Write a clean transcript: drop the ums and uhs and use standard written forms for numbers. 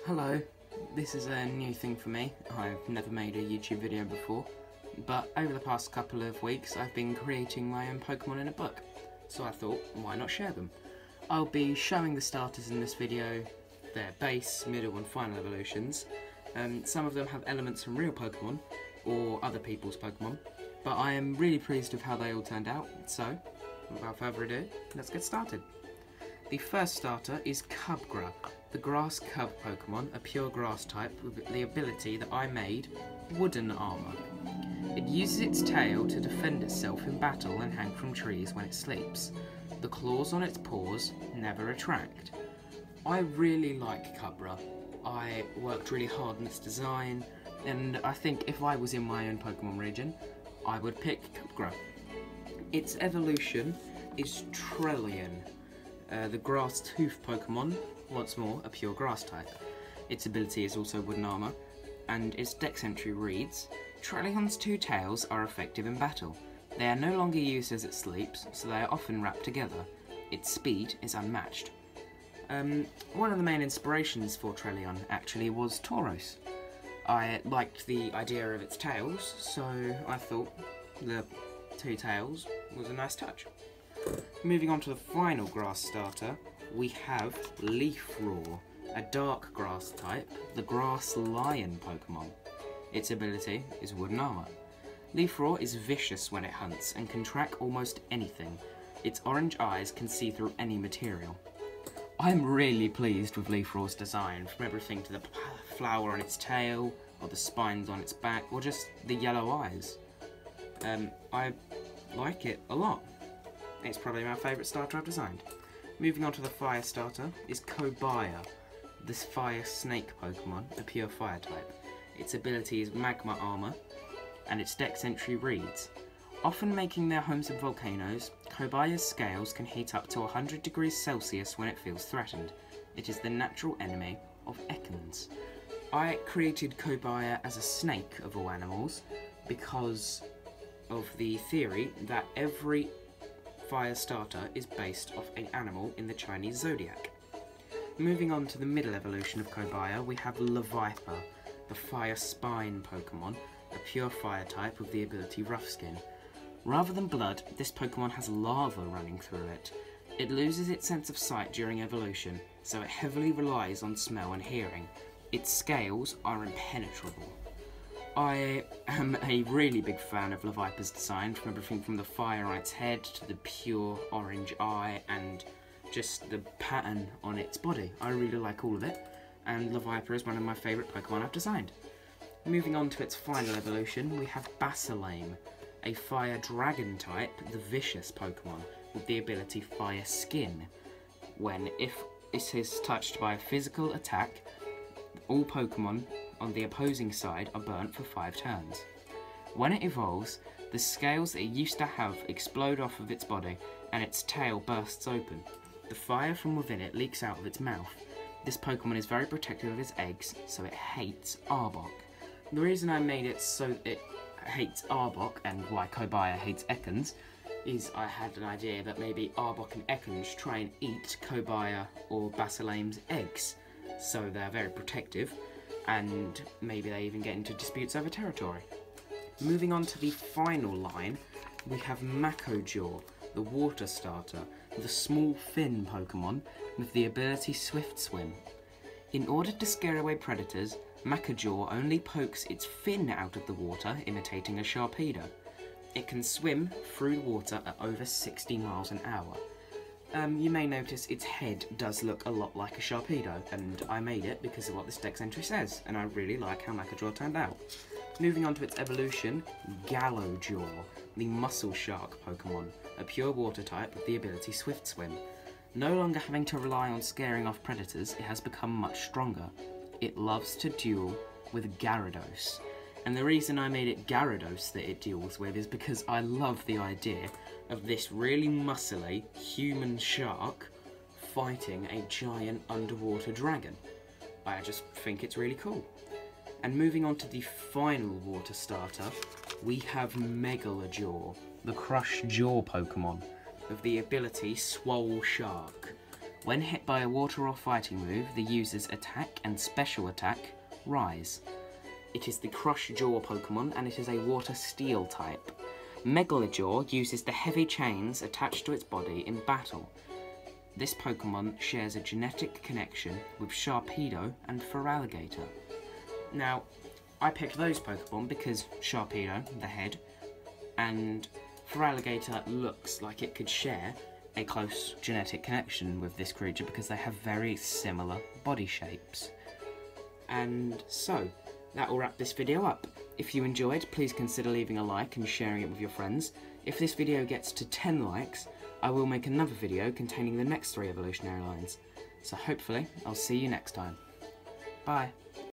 Hello, this is a new thing for me. I've never made a YouTube video before, but over the past couple of weeks I've been creating my own Pokemon in a book, so I thought, why not share them? I'll be showing the starters in this video, their base, middle and final evolutions. Some of them have elements from real Pokemon, or other people's Pokemon, but I am really pleased with how they all turned out, so without further ado, let's get started. The first starter is Cubgra, the grass cub Pokemon, a pure grass type with the ability that I made, Wooden Armour. It uses its tail to defend itself in battle and hang from trees when it sleeps. The claws on its paws never retract. I really like Cubgra. I worked really hard on its design, and I think if I was in my own Pokemon region, I would pick Cubgra. Its evolution is Trillion, the grass tooth Pokemon, once more a pure grass type. Its ability is also Wooden Armour, and its dex entry reads, Trillion's two tails are effective in battle. They are no longer used as it sleeps, so they are often wrapped together. Its speed is unmatched. One of the main inspirations for Trillion actually was Tauros. I liked the idea of its tails, so I thought the two tails was a nice touch. Moving on to the final grass starter, we have Leafroar, a dark grass type, the grass lion Pokemon. Its ability is Wooden Armour. Leafroar is vicious when it hunts and can track almost anything. Its orange eyes can see through any material. I'm really pleased with Leafroar's design, from everything to the flower on its tail, or the spines on its back, or just the yellow eyes. I like it a lot. It's probably my favourite starter I've designed. Moving on to the fire starter is Cobaya, this fire snake Pokemon, a pure fire type. Its ability is Magma Armour, and its dex entry reads, often making their homes in volcanoes, Cobaya's scales can heat up to 100 degrees Celsius when it feels threatened. It is the natural enemy of Ekans. I created Cobaya as a snake of all animals because of the theory that every fire starter is based off an animal in the Chinese zodiac. Moving on to the middle evolution of Cobaya, we have Leviper, the fire spine Pokemon, a pure fire type with the ability Rough Skin. Rather than blood, this Pokemon has lava running through it. It loses its sense of sight during evolution, so it heavily relies on smell and hearing. Its scales are impenetrable. I am a really big fan of Leviper's design, from everything from the fire on its head to the pure orange eye and just the pattern on its body. I really like all of it, and Leviper is one of my favourite Pokemon I've designed. Moving on to its final evolution, we have Bassalame, a fire dragon type, the vicious Pokemon, with the ability Fire Skin. If it is touched by a physical attack, all Pokemon on the opposing side are burnt for 5 turns. When it evolves, the scales it used to have explode off of its body and its tail bursts open. The fire from within it leaks out of its mouth. This Pokemon is very protective of its eggs, so it hates Arbok. The reason I made it so it hates Arbok and why Cobaya hates Ekans is I had an idea that maybe Arbok and Ekans try and eat Cobaya or Bassalame's eggs, so they're very protective, and maybe they even get into disputes over territory. Moving on to the final line, we have Makojaw, the water starter, the small fin Pokemon with the ability Swift Swim. In order to scare away predators, Makojaw only pokes its fin out of the water, imitating a Sharpedo. It can swim through the water at over 60 miles an hour. You may notice its head does look a lot like a Sharpedo, and I made it because of what this dex entry says, and I really like how Makojaw turned out. Moving on to its evolution, Gallowjaw, the Muscle Shark Pokemon, a pure water type with the ability Swift Swim. No longer having to rely on scaring off predators, it has become much stronger. It loves to duel with Gyarados, and the reason I made it Gyarados that it duels with is because I love the idea of this really muscly human shark fighting a giant underwater dragon. I just think it's really cool. And moving on to the final water starter, we have Megalajaw, the Crush Jaw Pokemon, with the ability Swole Shark. When hit by a water or fighting move, the user's attack and special attack rise. It is the Crush Jaw Pokemon and it is a Water Steel type. Megalojaw uses the heavy chains attached to its body in battle. This Pokemon shares a genetic connection with Sharpedo and Feraligatr. Now, I picked those Pokemon because Sharpedo, the head, and Feraligatr looks like it could share a close genetic connection with this creature because they have very similar body shapes. And so, that will wrap this video up. If you enjoyed, please consider leaving a like and sharing it with your friends. If this video gets to 10 likes, I will make another video containing the next 3 evolutionary lines. So hopefully, I'll see you next time. Bye.